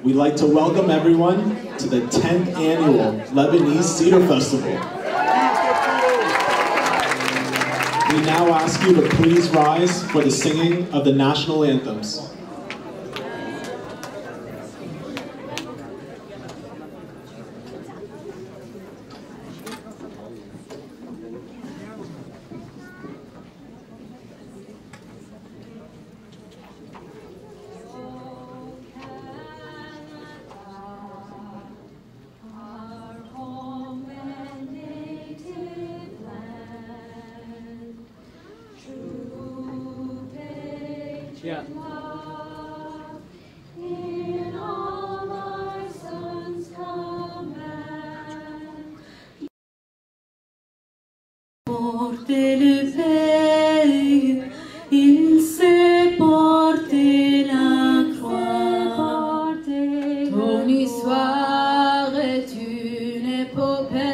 We'd like to welcome everyone to the 10th annual Lebanese Cedar Festival. We now ask you to please rise for the singing of the national anthems. Yeah. In all our sons command. Porter le pays, il sait porter la croix. Ton histoire est une épopée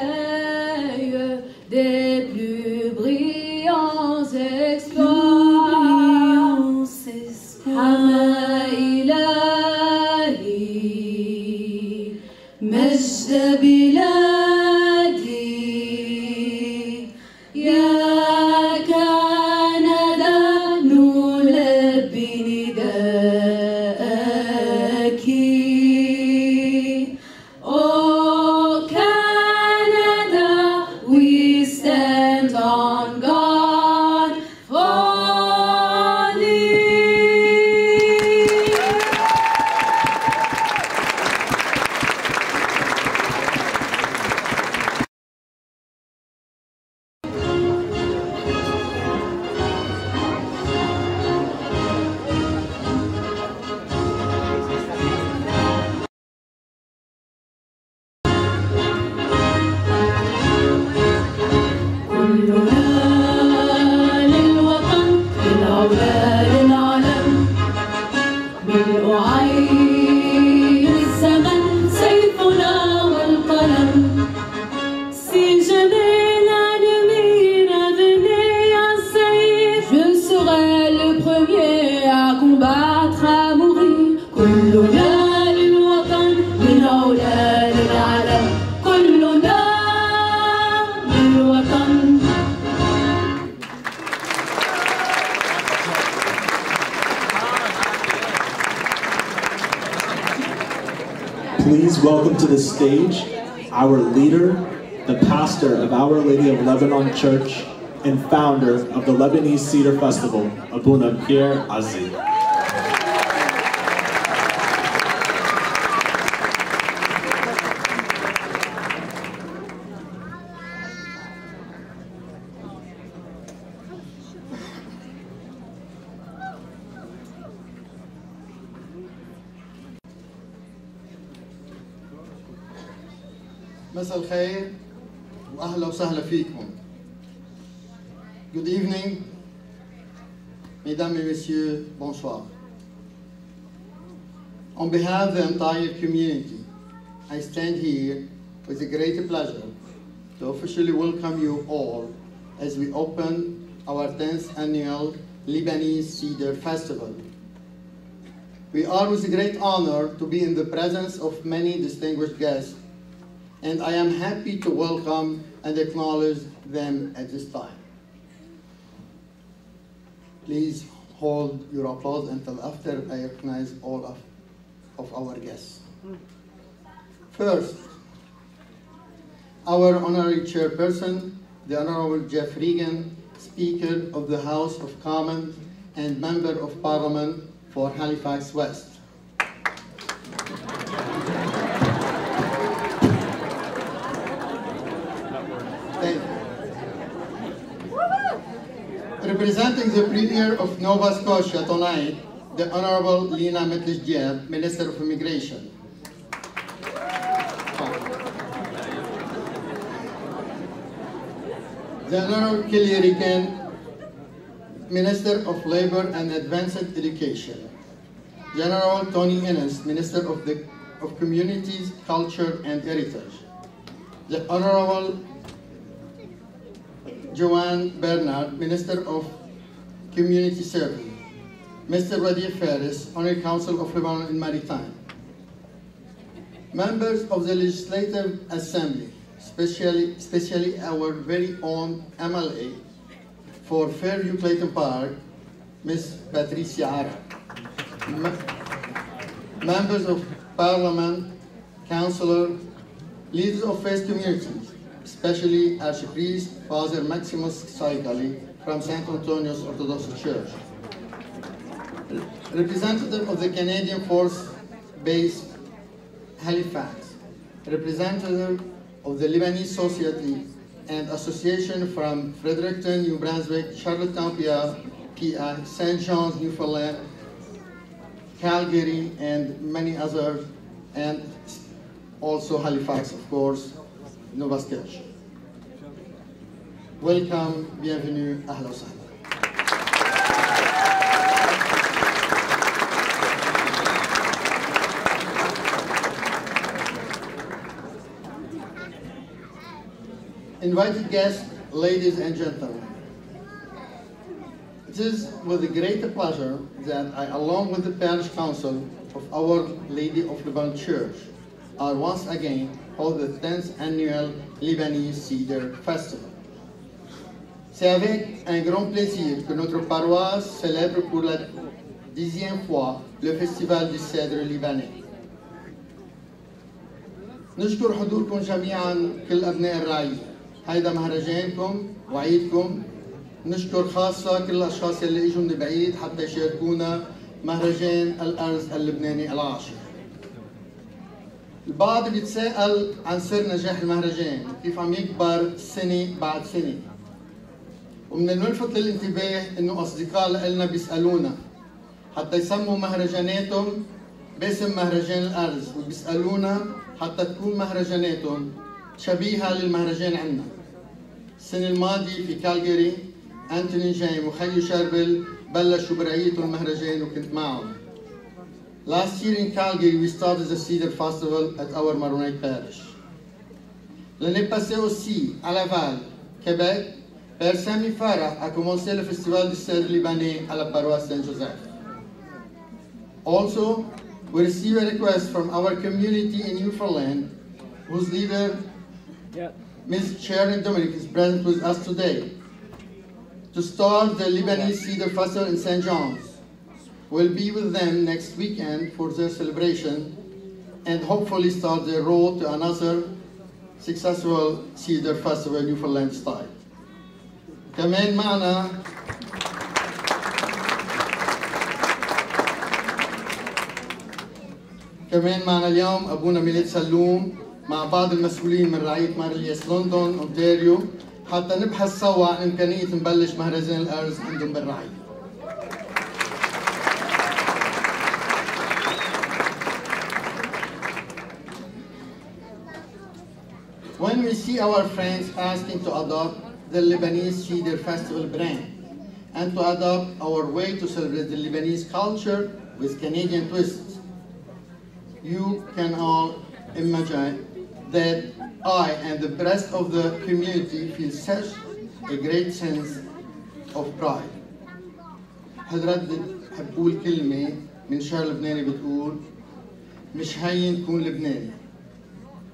des plus brillants exploits. إلهي مجد بلادي يا كندا نلبي نداءك. Oh Canada, we stand on guard for thee. Please welcome to the stage our leader, the pastor of Our Lady of Lebanon Church, and founder of the Lebanese Cedar Festival, Abuna Pierre Aziz. مساء الخير واهلا وسهلا فيكم. Good evening, mesdames et messieurs, bonsoir. On behalf of the entire community, I stand here with a great pleasure to officially welcome you all as we open our 10th annual Lebanese Cedar Festival. We are with a great honor to be in the presence of many distinguished guests, and I am happy to welcome and acknowledge them at this time. Please hold your applause until after I recognize all of our guests. First, our honorary chairperson, the Honorable Jeff Regan, Speaker of the House of Commons and Member of Parliament for Halifax West. Representing the Premier of Nova Scotia tonight, the Honorable Lena Mettler-Jeb, Minister of Immigration. The Honorable Kelly Ricken, Minister of Labor and Advanced Education. General Tony Ennis, Minister of Communities, Culture and Heritage. The Honorable Joanne Bernard, Minister of Community Service. Mr. Wadi Faris, Honorary Council of Lebanon and Maritime. Members of the Legislative Assembly, especially our very own MLA for Fairview Clayton Park, Ms. Patricia Ara. Members of Parliament, Councillor, leaders of faith communities, especially Archpriest Father Maximus Saikali from St. Antonius Orthodox Church. Representative of the Canadian Force Base Halifax, representative of the Lebanese Society and Association from Fredericton, New Brunswick, Charlottetown, PI, St. John's, Newfoundland, Calgary, and many others, and also Halifax, of course, Nova Scotia. Welcome, bienvenue, ahla wa sahla. Invited guests, ladies and gentlemen, it is with great pleasure that I, along with the Parish Council of Our Lady of Lebanon Church, are once again hold the 10th annual Lebanese Cedar Festival. C'est avec un grand plaisir que notre paroisse célèbre pour la 10e fois le Festival du Cèdre libanais. نشكر حضوركم جميعا كل أبناء الرعية. هيدا مهرجانكم وعيدكم. نشكر خاصة كل الأشخاص اللي اجوا من بعيد حتى يشاركونا مهرجان الأرز اللبناني العاشر. البعض بيتساءل عن سر نجاح المهرجان، كيف عم يكبر سنة بعد سنة. ومن الملفت للانتباه إنه أصدقاء لنا بيسألونا حتى يسموا مهرجاناتهم باسم مهرجان الأرز، وبيسألونا حتى تكون مهرجاناتهم شبيهة للمهرجان عنا. السنة الماضية في كالجاري أنتوني جاي وخيو شربل بلشوا برعية المهرجان وكنت معهم. Last year in Calgary, we started the Cedar Festival at our Maronite Parish. L'année passée aussi, à Laval, Québec, Père Sami Farah a commencé le Festival du Cèdre libanais à la paroisse Saint-Joseph. Also, we received a request from our community in Newfoundland, whose leader, Ms. Sharon Dominic, is present with us today, to start the Lebanese Cedar Festival in St. John's. We'll be with them next weekend for their celebration and hopefully start their road to another successful Cedar Festival Newfoundland style. كمان معنا اليوم أبونا ميلاد سلوم مع بعض المسؤولين من رعية مارليس لندن أونتاريو حتى نبحث سوا عن إمكانية نبلش مهرجان الأرز عندهم بالرعية. When we see our friends asking to adopt the Lebanese Cedar Festival brand and to adopt our way to celebrate the Lebanese culture with Canadian twists, you can all imagine that I and the rest of the community feel such a great sense of pride. هدردد حبقول كلمة من شعر لبناني بتقول مش هين تكون لبناني،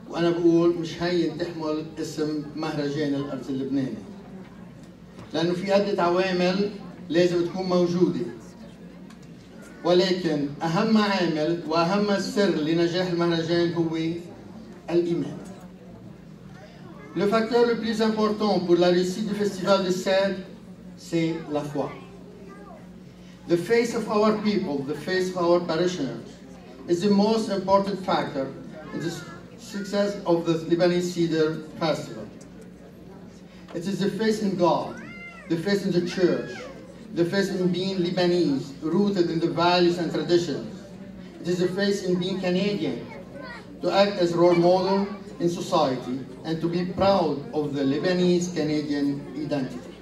وأنا بقول مش هين تحمل اسم مهرجان الأرز اللبناني، لأنه في عدة عوامل لازم تكون موجودة، ولكن أهم عامل وأهم السر لنجاح المهرجان هو الإيمان. Le facteur le plus important pour la réussite du Festival du Cèdre, c'est la foi. The faith of our people, the faith of our parishioners, is the most important factor in the success of the Lebanese Cedar Festival. It is the faith in God, the faith in the church, the faith in being Lebanese, rooted in the values and traditions. It is the faith in being Canadian, to act as role model in society and to be proud of the Lebanese Canadian identity.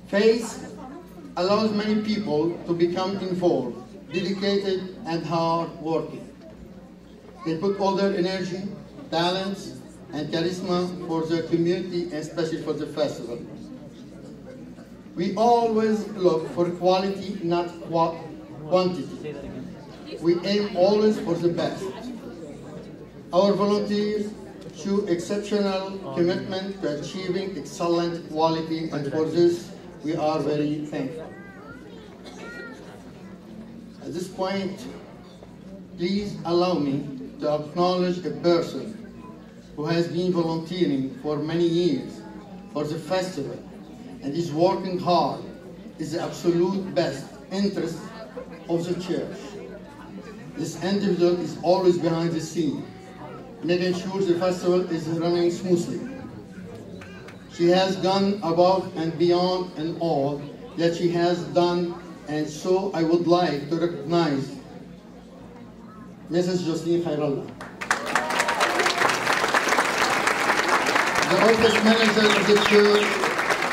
Faith allows many people to become involved, dedicated, and hard-working. They put all their energy, talents, and charisma for their community, especially for the festival. We always look for quality, not quantity. We aim always for the best. Our volunteers show exceptional commitment to achieving excellent quality, and for this, we are very thankful. At this point, please allow me to acknowledge a person who has been volunteering for many years for the festival and is working hard in the absolute best interest of the church. This individual is always behind the scene, making sure the festival is running smoothly. She has gone above and beyond in all that she has done, and so I would like to recognize Mrs. Jocelyn Khairallah, the office manager of the church,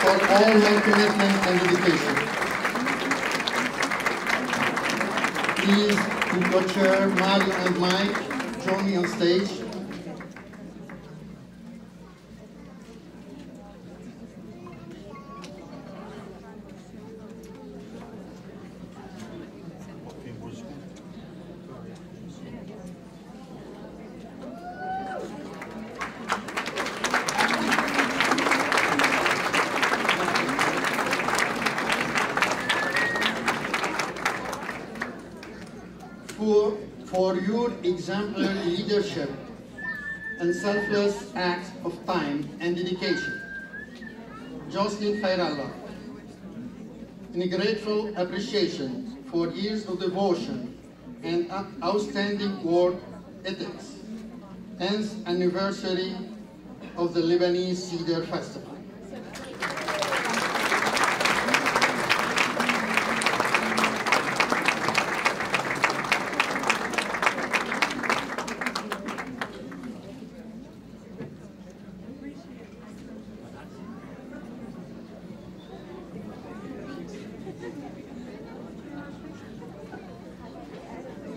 for all her commitment and dedication. Please, to co-chair Mario and Mike, join me on stage. For your exemplary leadership and selfless acts of time and dedication. Jocelyn Khairallah, in grateful appreciation for years of devotion and outstanding work ethics, 10th anniversary of the Lebanese Cedar Festival.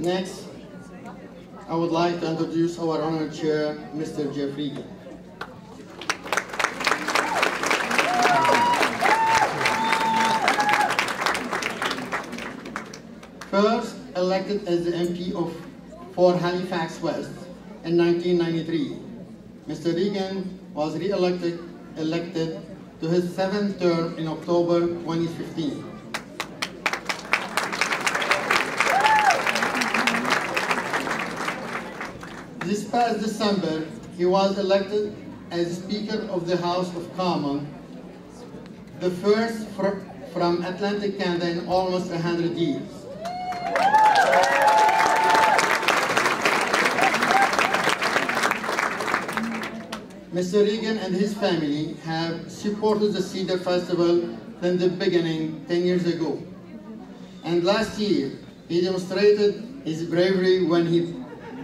Next, I would like to introduce our honored chair, Mr. Jeff Regan. First elected as the MP for Halifax West in 1993, Mr. Regan was re-elected to his 7th term in October 2015. This past December, he was elected as Speaker of the House of Commons, the first from Atlantic Canada in almost 100 years. Mr. Regan and his family have supported the Cedar Festival from the beginning 10 years ago. And last year, he demonstrated his bravery when he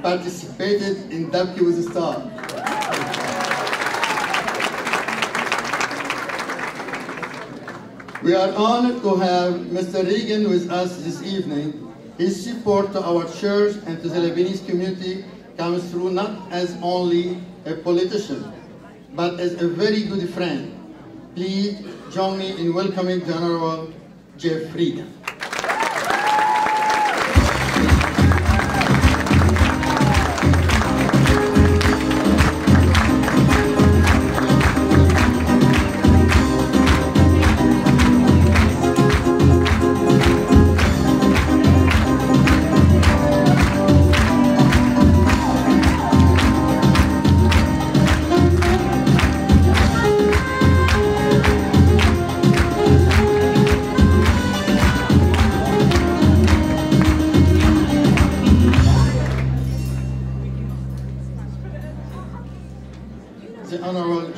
participated in Dabki with a Star. We are honored to have Mr. Regan with us this evening. His support to our church and to the Lebanese community comes through not as only a politician, but as a very good friend. Please join me in welcoming the Honorable Jeff Regan. The Honorable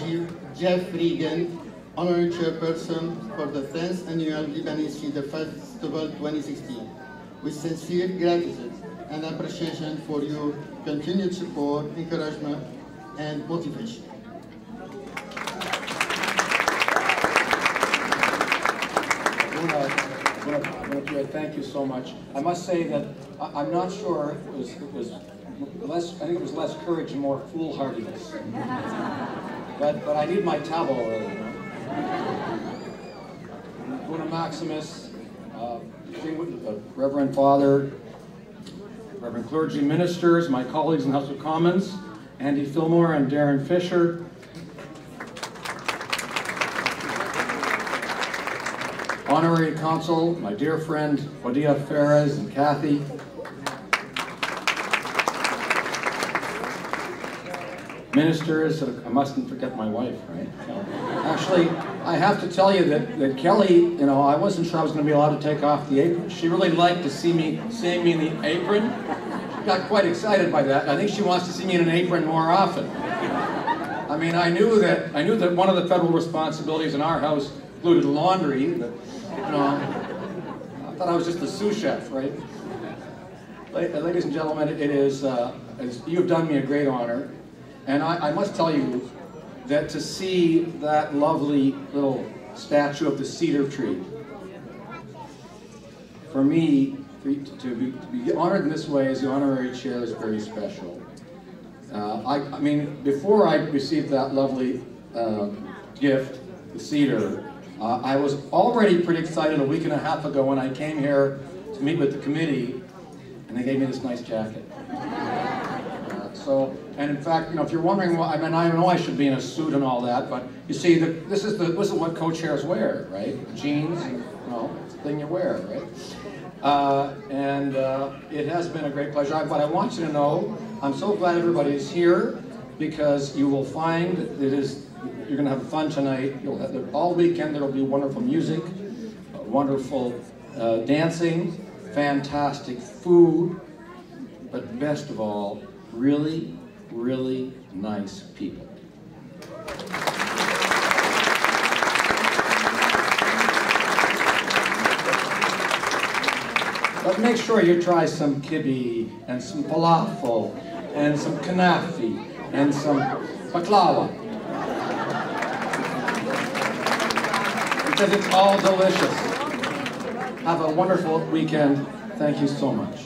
Jeff Regan, Honorary Chairperson for the 10th Annual Lebanese Cedar Festival 2016, with sincere gratitude and appreciation for your continued support, encouragement, and motivation. Thank you so much. I must say that I'm not sure it was less. I think it was less courage and more foolhardiness. But I need my tableau early. Buna Maximus, Reverend Father, Reverend clergy ministers, my colleagues in the House of Commons, Andy Fillmore and Darren Fisher, honorary consul, my dear friend Wadia Ferez and Kathy, ministers, I mustn't forget my wife, right? Actually, I have to tell you that Kelly, you know, I wasn't sure I was going to be allowed to take off the apron. She really liked to see me seeing me in the apron. She got quite excited by that. I think she wants to see me in an apron more often. I mean, I knew that one of the federal responsibilities in our house included laundry. But, you know, I thought I was just a sous chef, right? Ladies and gentlemen, you have done me a great honor. And I must tell you that to see that lovely little statue of the cedar tree, for me, to be honored in this way as the honorary chair is very special. I mean, before I received that lovely gift, the cedar, I was already pretty excited a week and a half ago when I came here to meet with the committee, and they gave me this nice jacket. And in fact, you know, if you're wondering why, I mean, I know I should be in a suit and all that, but you see, this is what co-chairs wear, right? Jeans, you know, it's the thing you wear, right? It has been a great pleasure. But I want you to know, I'm so glad everybody is here, because you will find you're going to have fun tonight. All weekend there will be wonderful music, wonderful dancing, fantastic food, but best of all, really, really nice people. But make sure you try some kibbeh and some falafel and some kanafi and some baklava, because it's all delicious. Have a wonderful weekend. Thank you so much.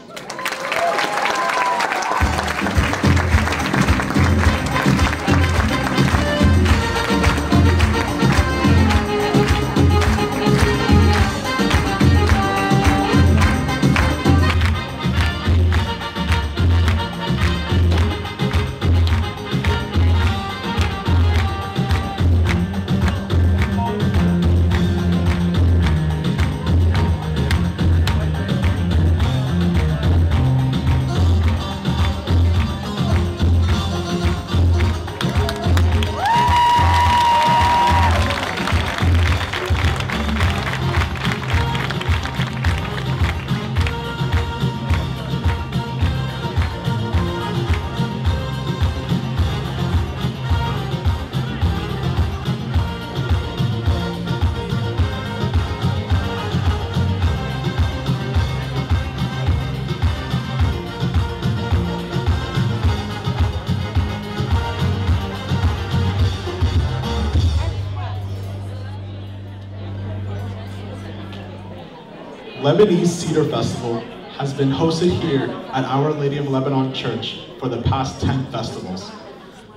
Lebanese Cedar Festival has been hosted here at Our Lady of Lebanon Church for the past 10 festivals.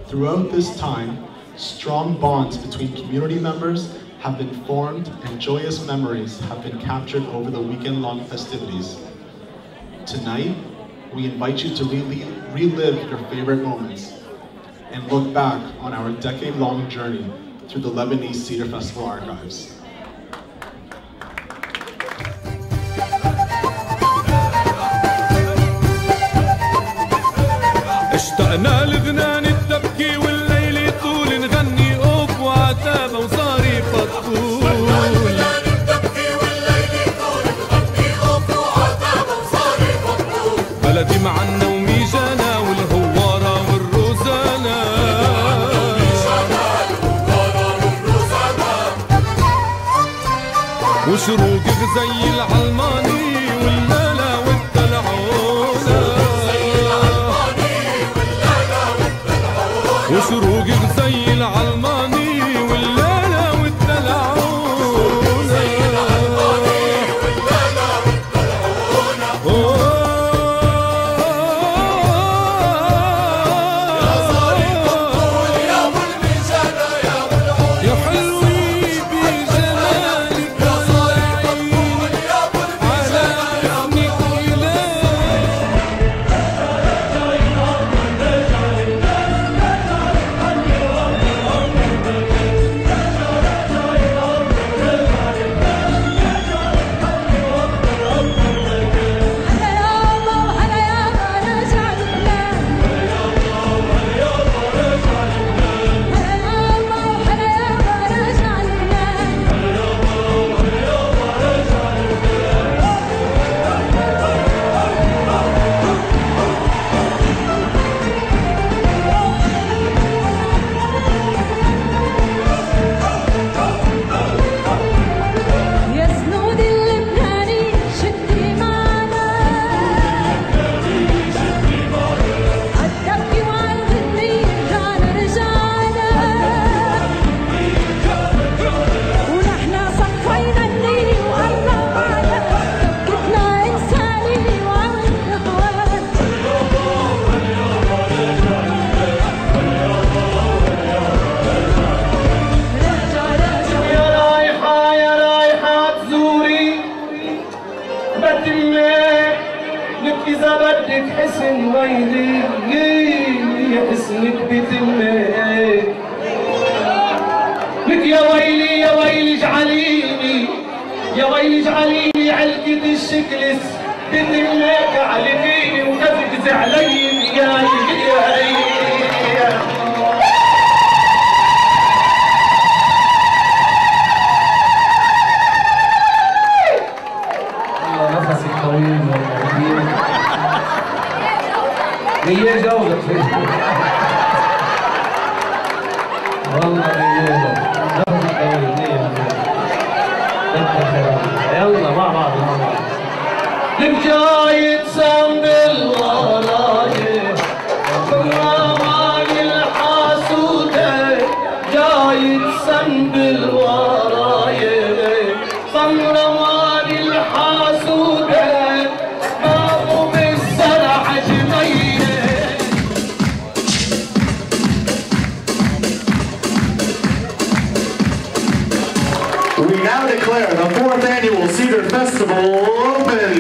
Throughout this time, strong bonds between community members have been formed and joyous memories have been captured over the weekend-long festivities. Tonight, we invite you to relive your favorite moments and look back on our decade-long journey through the Lebanese Cedar Festival archives. اشتقنا لغنان التبكي والليل طول نغني اوف وعتابة وصاري فطول بلدي معنا وميجانا والهوارة والروزانا وشروق غزي العلماني واللالا والدلعونة وشروق غزي العلماني واللالا والدلعونة يا صاري مقبول يا ابو الميزانة يا ابو العون يا حلوي بجمالك يا صاري مقبول يا ابو الميزانة يا ابو العون ودك حسن ويلي حسنك بذمك لك يا ويلي يا ويلي اجعليني يا ويلي اجعليني علقة الشكلس بذمك علقيني وتفقز علي يا نفسك طويل هي جوزك والله هي نفسك طويل يلا مع بعض لك جاي تسمبل وراي بالرمان الحاسودة جاي تسمبل وراي بالرمان الحاسودة بابو بالزرع جميل. We now declare the 4th annual Cedar Festival open.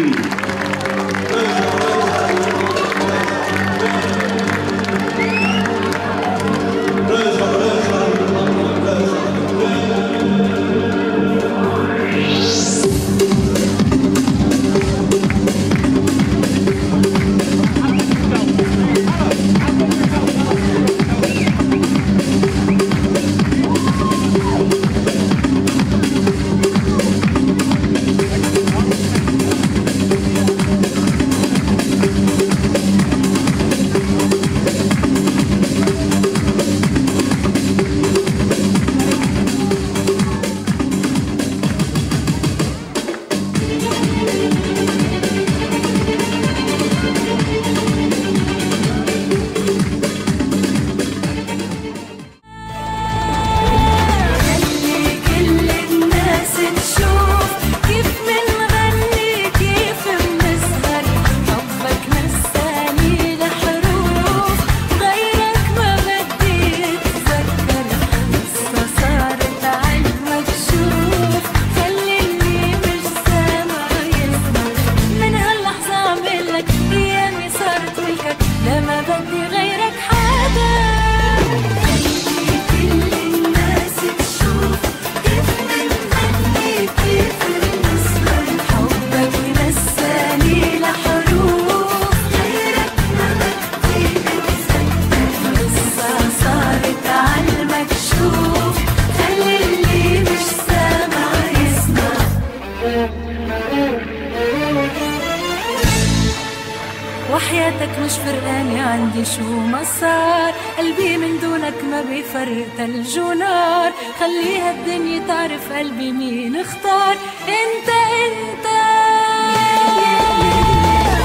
وحياتك مش فرقاني عندي شو ما صار قلبي من دونك ما بيفرق ثلج ونار خليها الدنيا تعرف قلبي مين اختار انت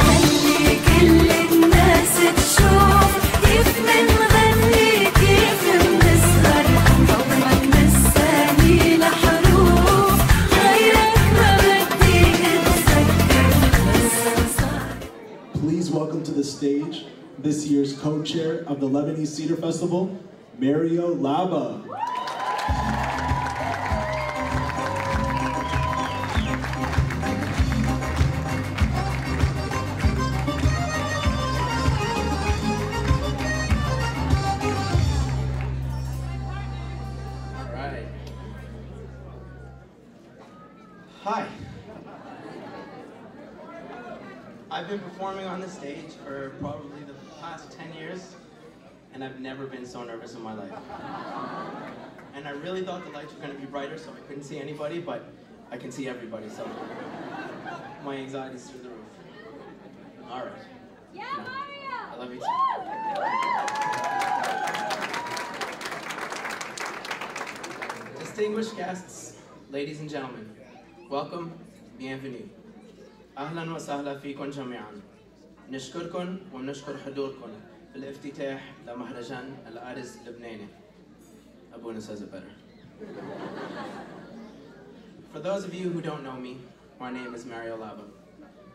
خلي كل الناس تشوف كيف منغني كيف بنسهر حبك نساني لحروف غيرك ما بدي اتذكر بس صار. Please welcome to the stage this year's co-chair of the Lebanese Cedar Festival, Mario Laba. Hi. I've been performing on this stage for probably the past 10 years, and I've never been so nervous in my life. And I really thought the lights were going to be brighter, so I couldn't see anybody, but I can see everybody, so my anxiety's through the roof. All right. Yeah, Mario! I love you too. Distinguished guests, ladies and gentlemen, welcome, bienvenue. أهلاً وسهلاً فيكم جميعاً. نشكركم ونشكر حضوركم في الافتتاح لمهرجان الأرز اللبناني. أبونا says it better. For those of you who don't know me, my name is Mario Laba,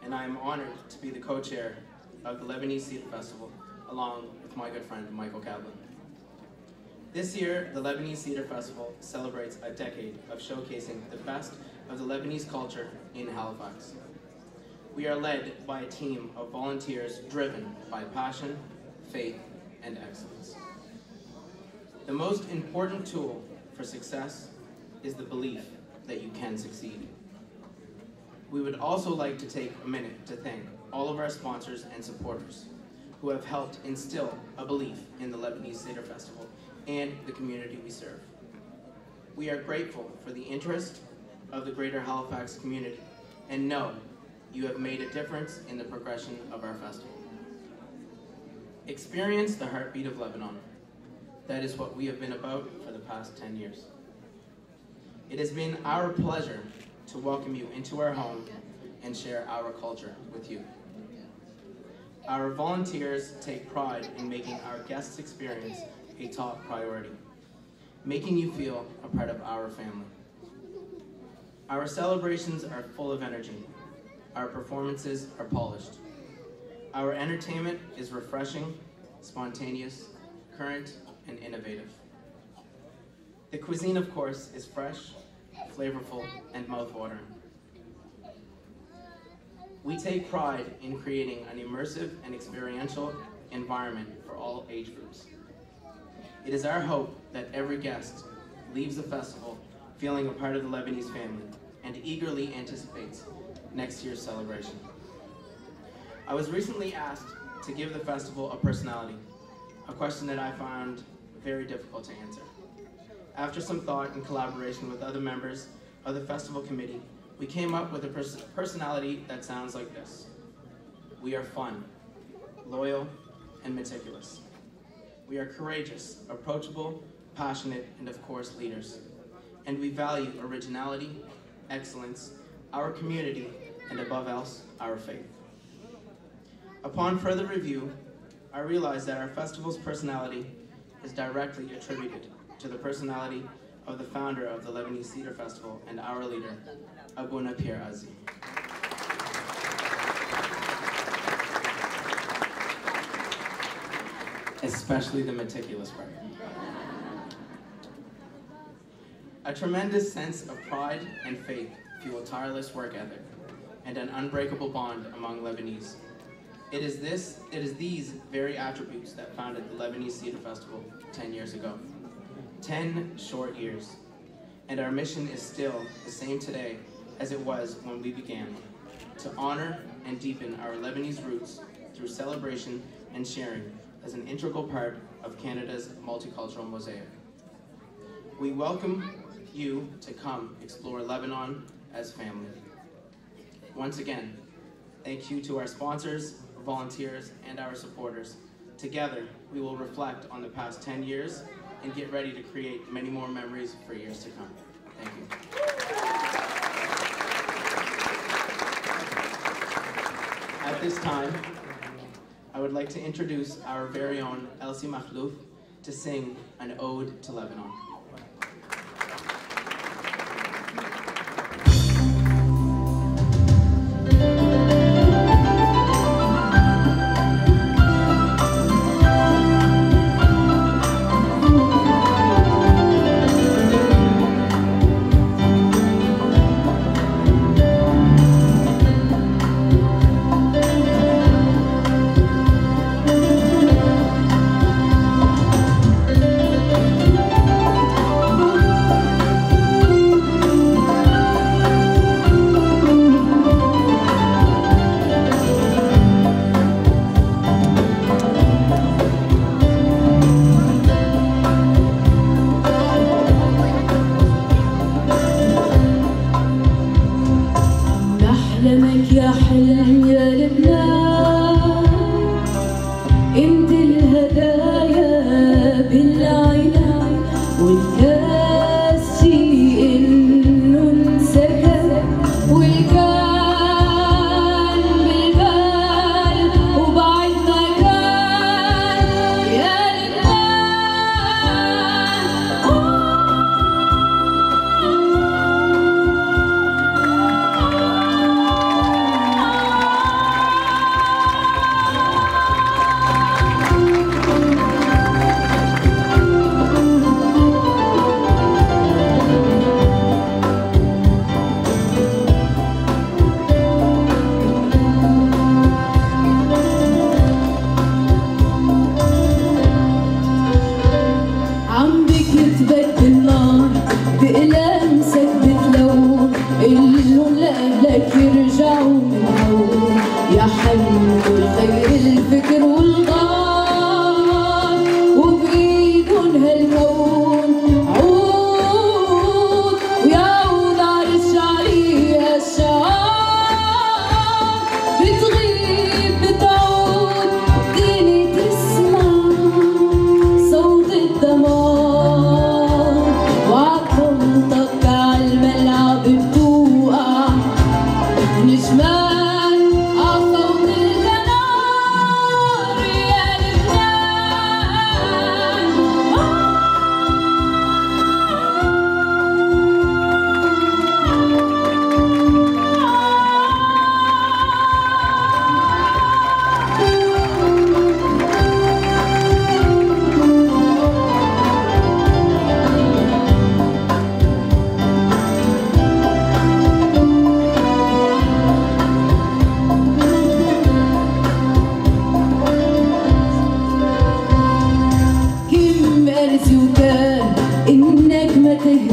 and I am honored to be the co-chair of the Lebanese Cedar Festival, along with my good friend Michael Kaplan. This year, the Lebanese Cedar Festival celebrates a decade of showcasing the best of the Lebanese culture in Halifax. We are led by a team of volunteers driven by passion, faith, and excellence. The most important tool for success is the belief that you can succeed. We would also like to take a minute to thank all of our sponsors and supporters who have helped instill a belief in the Lebanese Seder Festival and the community we serve. We are grateful for the interest of the Greater Halifax community and know you have made a difference in the progression of our festival. Experience the heartbeat of Lebanon. That is what we have been about for the past 10 years. It has been our pleasure to welcome you into our home and share our culture with you. Our volunteers take pride in making our guests' experience a top priority, making you feel a part of our family. Our celebrations are full of energy. Our performances are polished. Our entertainment is refreshing, spontaneous, current, and innovative. The cuisine, of course, is fresh, flavorful, and mouthwatering. We take pride in creating an immersive and experiential environment for all age groups. It is our hope that every guest leaves the festival feeling a part of the Lebanese family and eagerly anticipates next year's celebration. I was recently asked to give the festival a personality, a question that I found very difficult to answer. After some thought and collaboration with other members of the festival committee, we came up with a personality that sounds like this. We are fun, loyal, and meticulous. We are courageous, approachable, passionate, and of course, leaders. And we value originality, excellence, our community, and above else, our faith. Upon further review, I realized that our festival's personality is directly attributed to the personality of the founder of the Lebanese Seder Festival and our leader, Abuna Pierre Azi. Especially the meticulous part. A tremendous sense of pride and faith fuel tireless work ethic and an unbreakable bond among Lebanese. It is these very attributes that founded the Lebanese Seder Festival 10 years ago. 10 short years. And our mission is still the same today as it was when we began, to honor and deepen our Lebanese roots through celebration and sharing as an integral part of Canada's multicultural mosaic. We welcome you to come explore Lebanon as family. Once again, thank you to our sponsors, volunteers, and our supporters. Together, we will reflect on the past 10 years and get ready to create many more memories for years to come. Thank you. At this time, I would like to introduce our very own Elsie Makhlouf to sing an ode to Lebanon.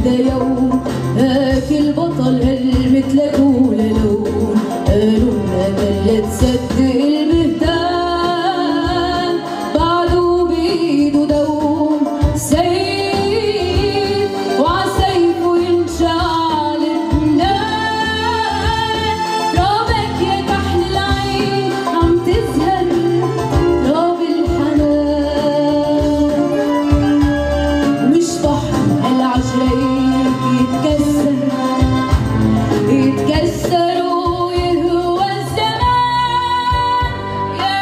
هيدا يوم هاك البطل هالمثلك ولا لون قالوا لنا بلد صدق البهتان بعده بإيده دوم سيف وعسيفه ينشعل لبنان ترابك يا كحل العين عم تزهر تراب الحنان مش بحر العجريك يتكسر ويهوى الزمان يا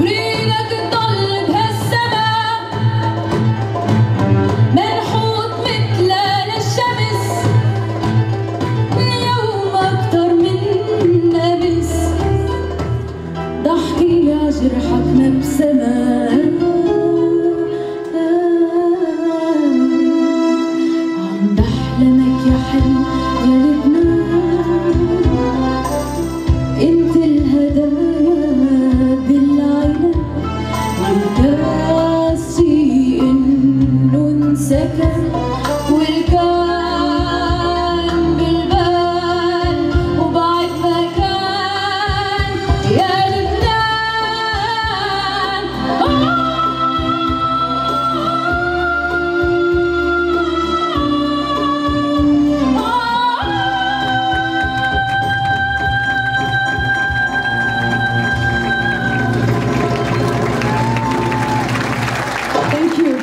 وريدك تضل بهالسما منحوت مثلنا الشمس اليوم أكتر من نبس ضحكي عجرحك مبسمة عم بحلمك يا حلم يا لبنان انت الهدايا بالعينة والكاس شي انه انسكر والكان بالبال وبعد مكان يا لبنان Thank you.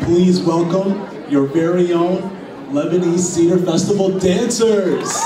Please welcome your very own Lebanese Cedar Festival dancers.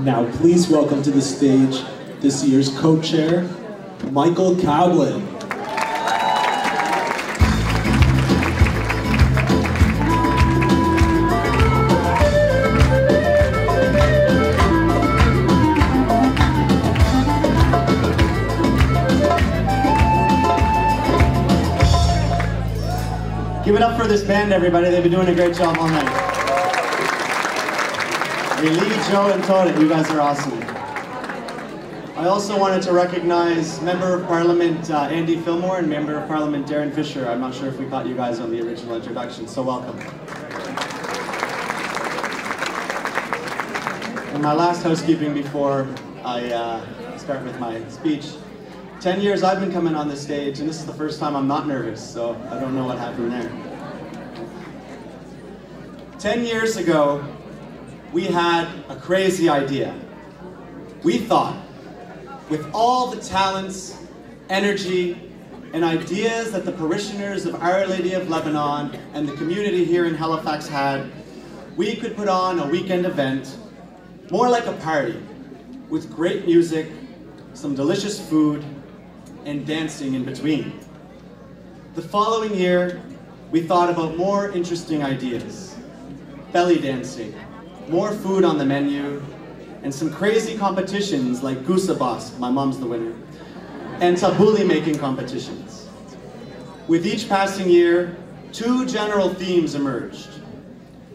Now please welcome to the stage this year's co-chair, Michael Cowlin. Give it up for this band, everybody. They've been doing a great job all night. Lee, Joe, and Todd, you guys are awesome. I also wanted to recognize Member of Parliament Andy Fillmore and Member of Parliament Darren Fisher. I'm not sure if we caught you guys on the original introduction, so welcome. And my last housekeeping before I start with my speech. 10 years I've been coming on this stage, and this is the first time I'm not nervous, so I don't know what happened there. 10 years ago, we had a crazy idea. We thought, with all the talents, energy, and ideas that the parishioners of Our Lady of Lebanon and the community here in Halifax had, we could put on a weekend event, more like a party, with great music, some delicious food, and dancing in between. The following year, we thought about more interesting ideas. Belly dancing, more food on the menu, and some crazy competitions like Goosabas, my mom's the winner, and tabbouleh making competitions. With each passing year, two general themes emerged.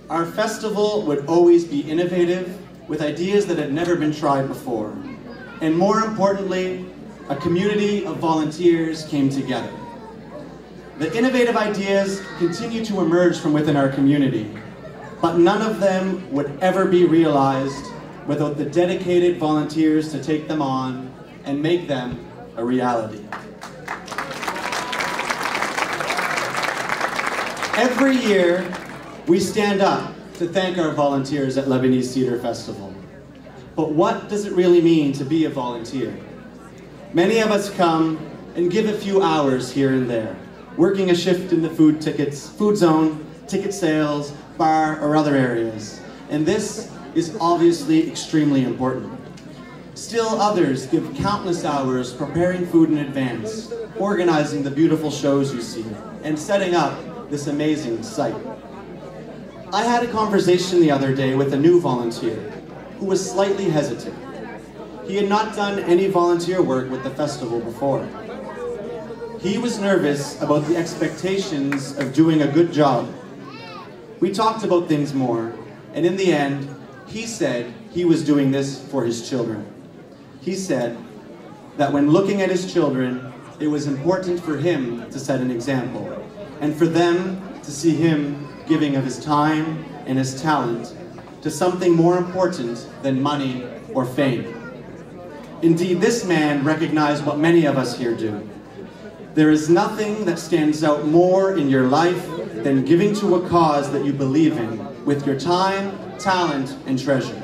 Our festival would always be innovative, with ideas that had never been tried before. And more importantly, a community of volunteers came together. The innovative ideas continue to emerge from within our community, but none of them would ever be realized without the dedicated volunteers to take them on and make them a reality. Every year, we stand up to thank our volunteers at Lebanese Cedar Festival. But what does it really mean to be a volunteer? Many of us come and give a few hours here and there, working a shift in the food zone, ticket sales, bar, or other areas. And this is obviously extremely important. Still others give countless hours preparing food in advance, organizing the beautiful shows you see, and setting up this amazing site. I had a conversation the other day with a new volunteer who was slightly hesitant. He had not done any volunteer work with the festival before. He was nervous about the expectations of doing a good job. We talked about things more, and in the end, he said he was doing this for his children. He said that when looking at his children, it was important for him to set an example, and for them to see him giving of his time and his talent to something more important than money or fame. Indeed, this man recognized what many of us here do. There is nothing that stands out more in your life than giving to a cause that you believe in with your time, talent, and treasure.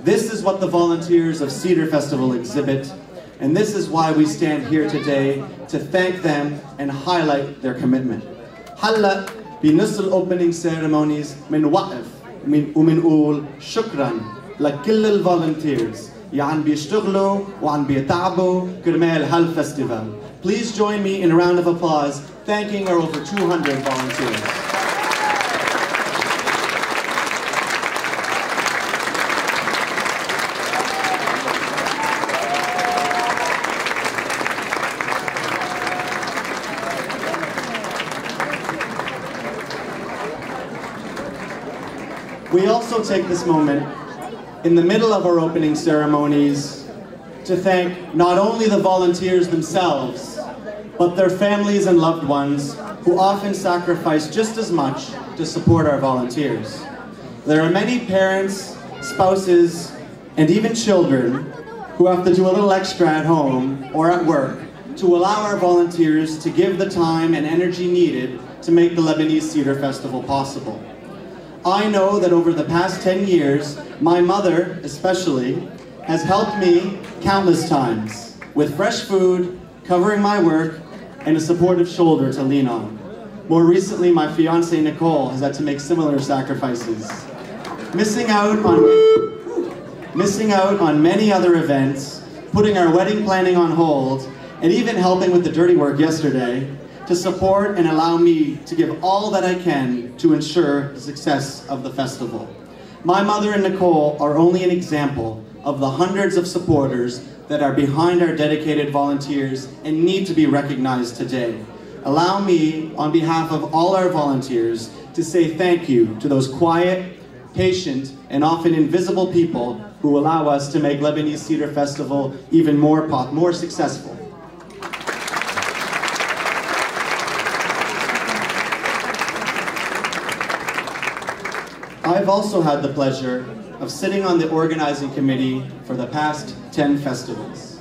This is what the volunteers of Cedar Festival exhibit, and this is why we stand here today to thank them and highlight their commitment. هلا بنص Opening Ceremonies منوقف ومنقول شكرا لكل الفولunteers اللي عم بيشتغلوا وعم بيتعبوا كرمال هالفستيفال. Please join me in a round of applause thanking our over 200 volunteers. We also take this moment in the middle of our opening ceremonies to thank not only the volunteers themselves, but their families and loved ones who often sacrifice just as much to support our volunteers. There are many parents, spouses, and even children who have to do a little extra at home or at work to allow our volunteers to give the time and energy needed to make the Lebanese Cedar Festival possible. I know that over the past 10 years, my mother, especially, has helped me countless times with fresh food, covering my work, and a supportive shoulder to lean on. More recently, my fiancée Nicole has had to make similar sacrifices. Missing out missing out on many other events, putting our wedding planning on hold, and even helping with the dirty work yesterday to support and allow me to give all that I can to ensure the success of the festival. My mother and Nicole are only an example of the hundreds of supporters that are behind our dedicated volunteers and need to be recognized today. Allow me, on behalf of all our volunteers, to say thank you to those quiet, patient, and often invisible people who allow us to make Lebanese Cedar Festival even more successful. I've also had the pleasure of sitting on the organizing committee for the past 10 festivals.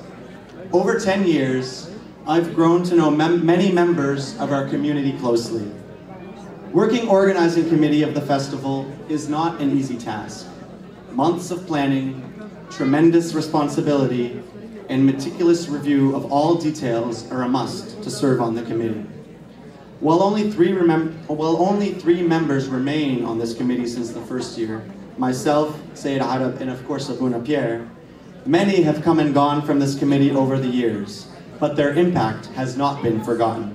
Over 10 years, I've grown to know many members of our community closely. Working organizing committee of the festival is not an easy task. Months of planning, tremendous responsibility, and meticulous review of all details are a must to serve on the committee. While only three members remain on this committee since the first year, myself, Sayed Arab, and of course Abuna Pierre, many have come and gone from this committee over the years, but their impact has not been forgotten.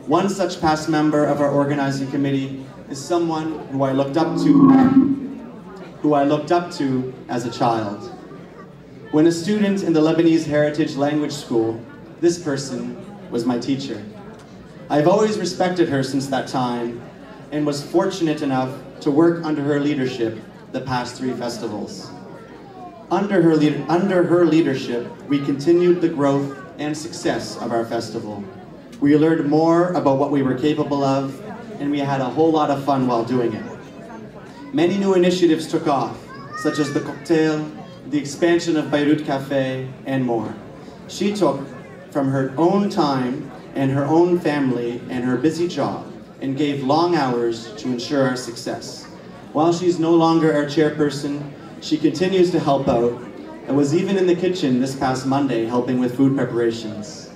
One such past member of our organizing committee is someone who I looked up to as a child. When a student in the Lebanese Heritage Language School, this person was my teacher. I've always respected her since that time and was fortunate enough to work under her leadership the past 3 festivals. Under her leadership, we continued the growth and success of our festival. We learned more about what we were capable of, and we had a whole lot of fun while doing it. Many new initiatives took off, such as the cocktail, the expansion of Beirut Cafe, and more. She took from her own time and her own family and her busy job and gave long hours to ensure our success. While she's no longer our chairperson, she continues to help out and was even in the kitchen this past Monday helping with food preparations.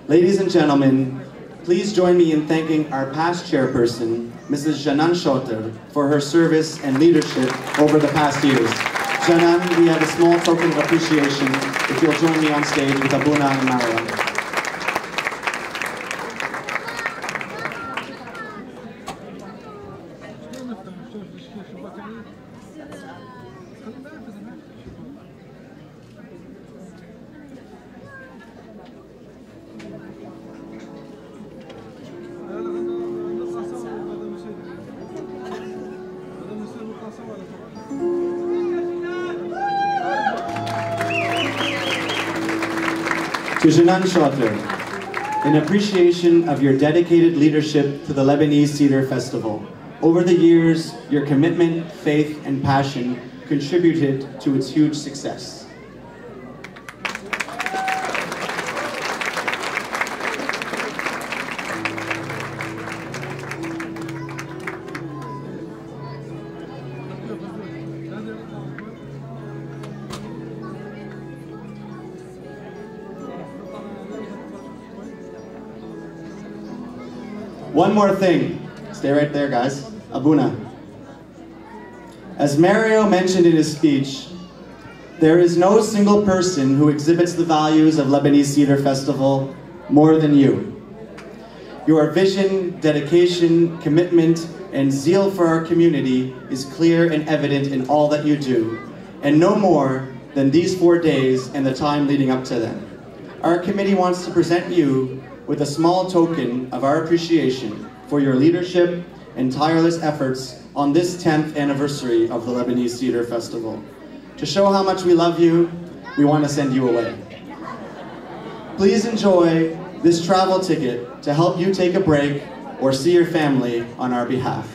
Ladies and gentlemen, please join me in thanking our past chairperson, Mrs. Janan Shoter, for her service and leadership over the past years. Janan, we have a small token of appreciation if you'll join me on stage with Abuna and Mara. To Janan Shoter, in appreciation of your dedicated leadership to the Lebanese Cedar Festival. Over the years, your commitment, faith, and passion contributed to its huge success. One more thing. Stay right there, guys. Abuna. As Mario mentioned in his speech, there is no single person who exhibits the values of Lebanese Cedar Festival more than you. Your vision, dedication, commitment, and zeal for our community is clear and evident in all that you do, and no more than these 4 days and the time leading up to them. Our committee wants to present you with a small token of our appreciation for your leadership and tireless efforts on this 10th anniversary of the Lebanese Cedar Festival. To show how much we love you, we want to send you away. Please enjoy this travel ticket to help you take a break or see your family on our behalf.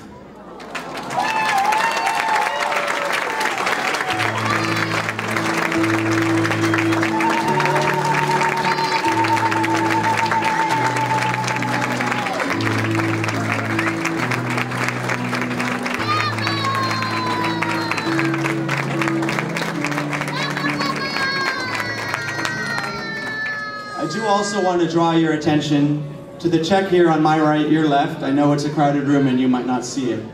I do also want to draw your attention to the check here on my right, your left. I know it's a crowded room and you might not see it,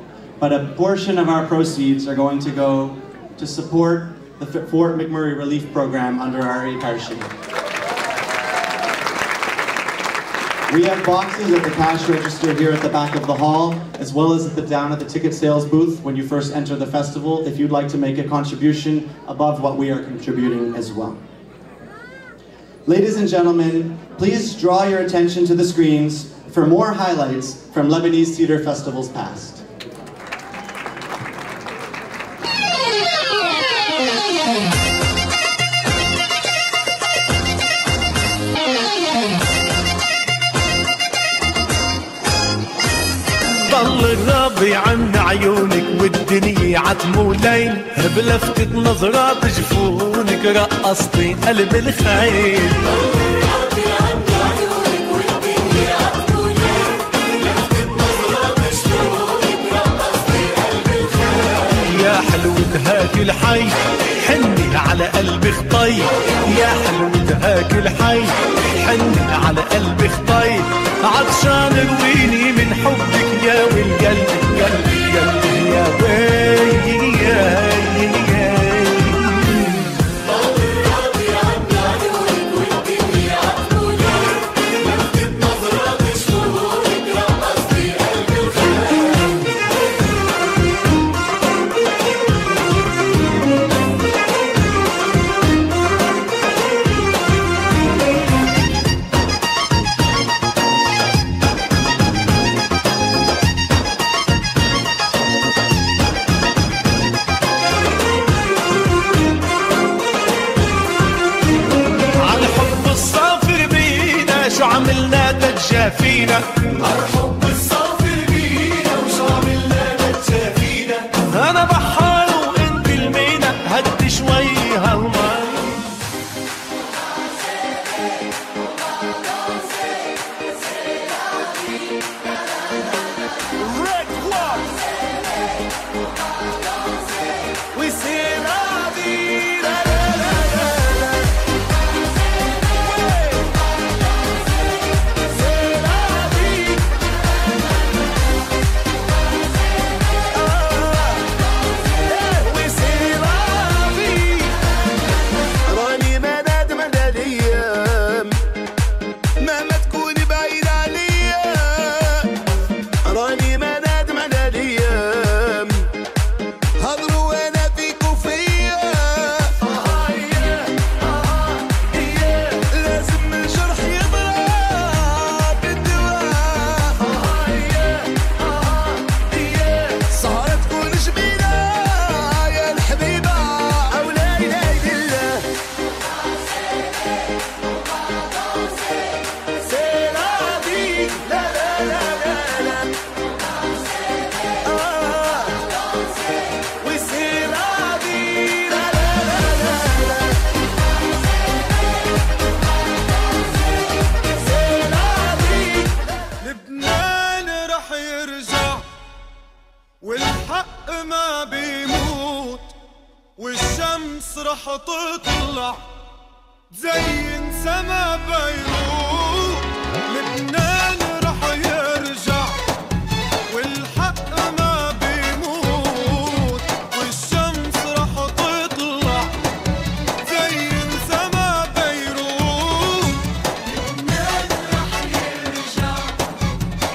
but a portion of our proceeds are going to go to support the Fort McMurray Relief Program under our APARSHI. We have boxes at the cash register here at the back of the hall, as well as down at the ticket sales booth when you first enter the festival, if you'd like to make a contribution above what we are contributing as well. Ladies and gentlemen, please draw your attention to the screens for more highlights from Lebanese Cedar Festivals past. ضل غابي عن عيونك والدنيا عتمولين بلفتة نظرات جفونك رقصتي قلب الخيل. ضل غابي عن عيونك والدنيا عتمولين بلفتة نظرات جفونك رقصتي قلب الخيل. يا حلوة هاك الحي حني على قلبي خطي، يا حلوة هاك الحي حني على قلبي خطي، عطشان رويني من حبك يا والقلب قلبي قلبي يا ويلي يا ضل راضي عن عيونك والدنيا عتمولين لفتة نظرات جفونك رقصتي قلبي الخيل. عملنا تجافينا الحب الصافي بينا وشو عملنا تجافينا. انا بحار وانت المينا هدي شوي هالمي. رح تطلع تزين سما بيروت. لبنان رح يرجع والحق ما بيموت، والشمس رح تطلع تزين سما بيروت. لبنان رح يرجع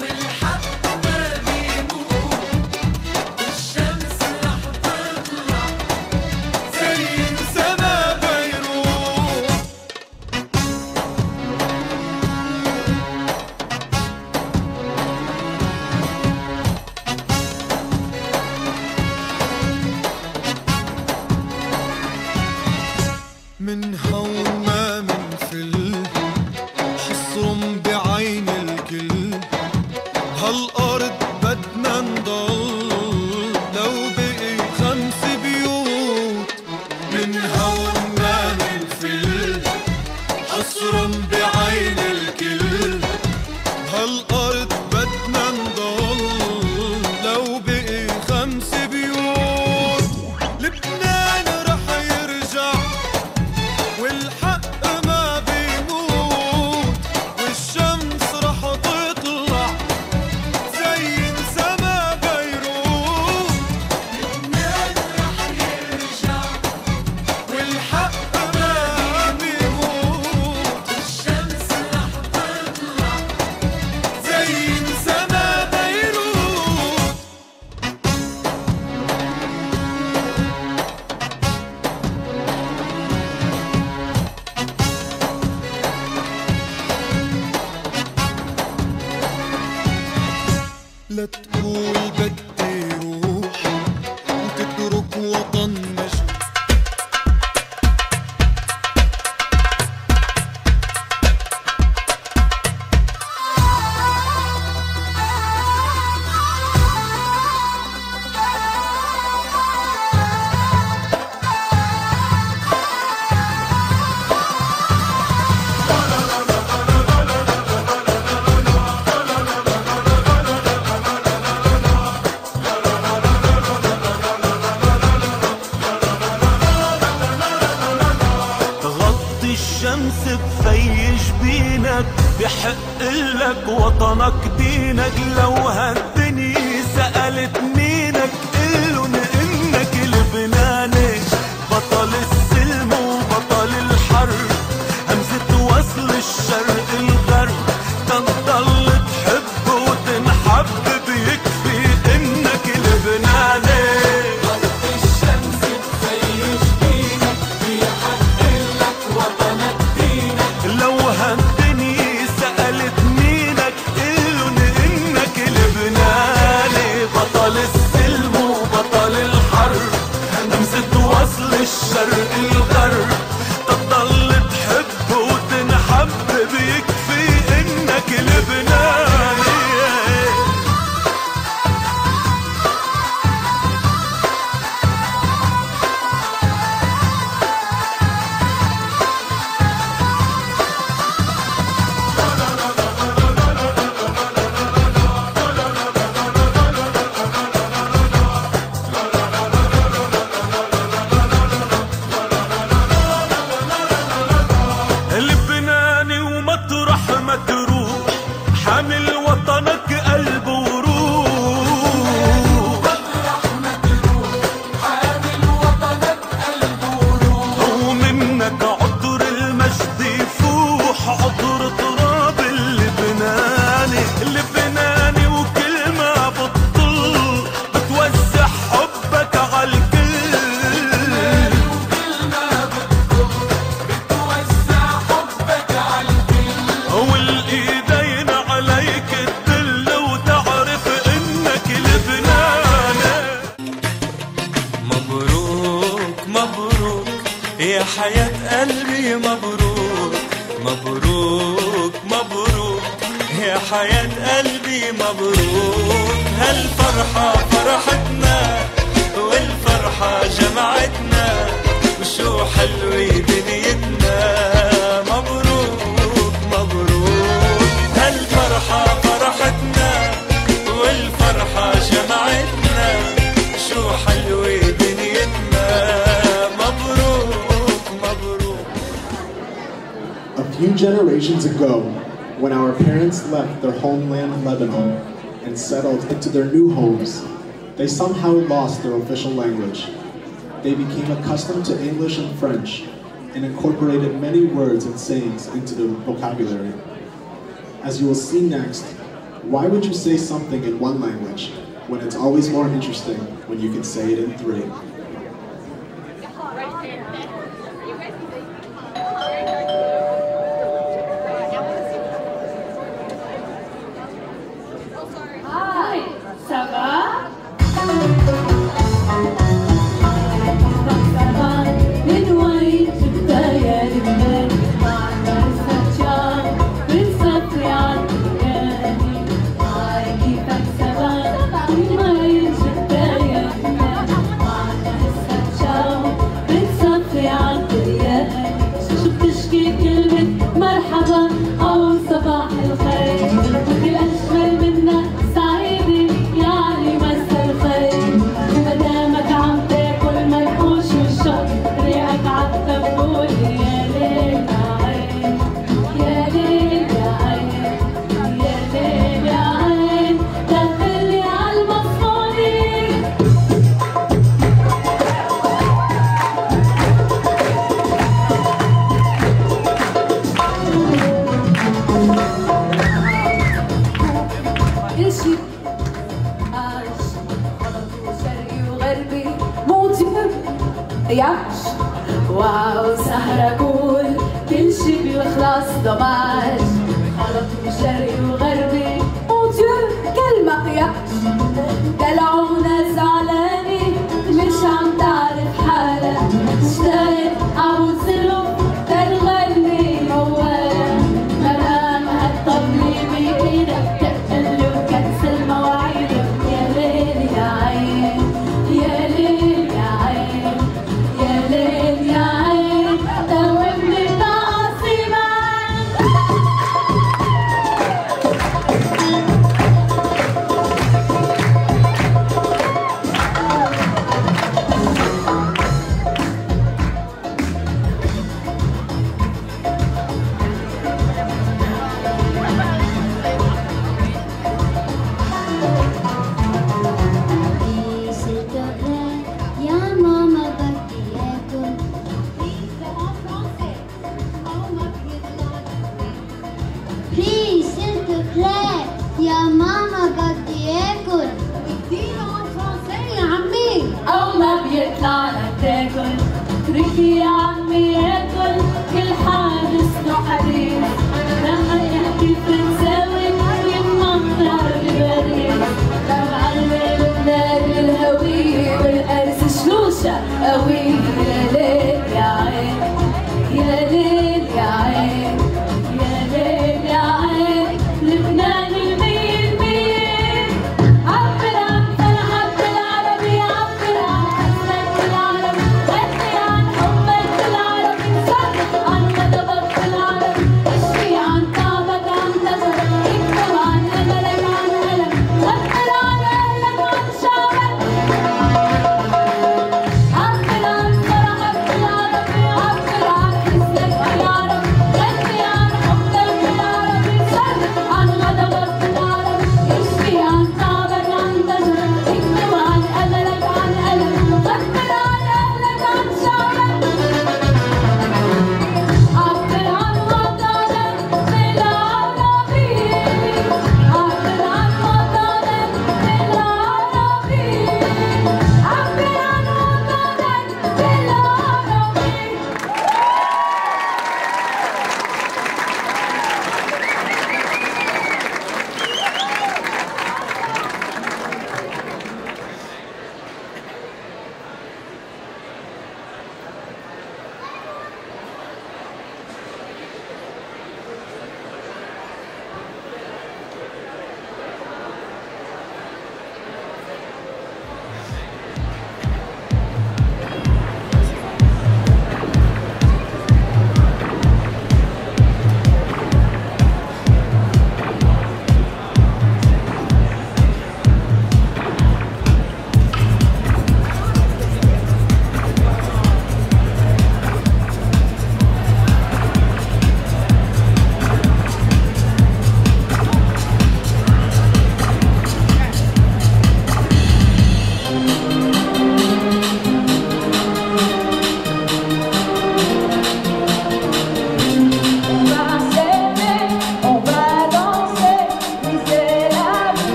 والحق ما بيموت، والشمس رح تطلع زين سما بيروت. من هون ما منفل حصرم بعين الكل، هالأرض بدنا نضل لو بقي 5 بيوت. من هون ما منفل حصرم بعين الكل، هالأرض بدنا نضل لو بقي 5 بيوت. لبنان رح يرجع والحق ما بيموت، والشمس رح تطلع زي لا تقول بدي روح وتترك وطن مجروح. الشمس بفي جبينك بحق لك وطنك دينك. لو هالدنيا سألت مينك قلن انك لبناني. بطل السلم وبطل الحرب همزة وصل الشرق الغرب. تضل تحب وتنحب بيكفي انك لبناني. لو هالدنيا سألت مينك قلن انك لبناني. بطل السلم وبطل الحرب همزة وصل الشرق الغرب. تضل تحب وتنحب بيكفي انك لبناني. لبناني ومطرح ما تروح حامل وطنك قلب وروح. مطرح ما تروح حامل وطنك قلب وروح. ومنك عطر المجد يفوح عطر تراب اللبناني. اللبناني وكل ما بتطل بتوزع حبك عالكل. والايدين عليك تدل وتعرف انك لبناني. مبروك مبروك يا حياة قلبي. مبروك مبروك مبروك يا حياة قلبي. مبروك هالفرحة فرحتنا والفرحة جمعتنا. وشو حلوة دنيتنا. مبروك مبروك هالفرحة فرحتنا والفرحة جمعتنا. شو حلوة دنيتنا. مبروك مبروك. A few generations ago, when our parents left their homeland Lebanon and settled into their new homes, they somehow lost their official language. They became accustomed to English and French and incorporated many words and sayings into their vocabulary. As you will see next, why would you say something in one language when it's always more interesting when you can say it in three? Hi, ça va? من وين جبتها يا لبنان؟ ما عندها استشعار بنسافر عالدنياني. هاي كيفك سبا؟ من وين جبتها يا لبنان؟ ما عندها استشعار بنسافر عالدنياني. شو بتشكي كلمة مرحبا أو صباح الخير؟ مثل أجمل منا سعيدة يعني مسا الخير. مدامك عم تاكل منقوش والشط ريقك عالتبول. يا ليل يا عين يا ليل يا عين يا ليل يا عين دخلي عالمصفوني. إشي عايش غلط وشرقي وغربي موتي يعش. واو سهرة كول كل شي بيخلص ضباش. غلط وشرقي وغربي موتي كل مقياس. يحكي يا عمي ياكل كل حادث له حديث لما يحكي فرنساوي يمنظر بباريس معلم بنادي الهوية والقرش شلوشة قوي يا ليل يا عين يا ليل يا عين يا ليل يا عين لبنان المية المية عبر عن فرحك بالعربي عبر عن حزنك بالعربي غني عن حبك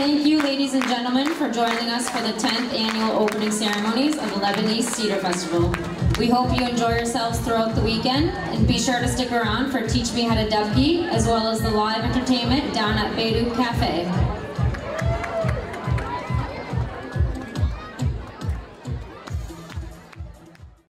Thank you, ladies and gentlemen, for joining us for the 10th annual opening ceremonies of the Lebanese Cedar Festival. We hope you enjoy yourselves throughout the weekend, and be sure to stick around for Teach Me How to Dubki, as well as the live entertainment down at Beirut Cafe.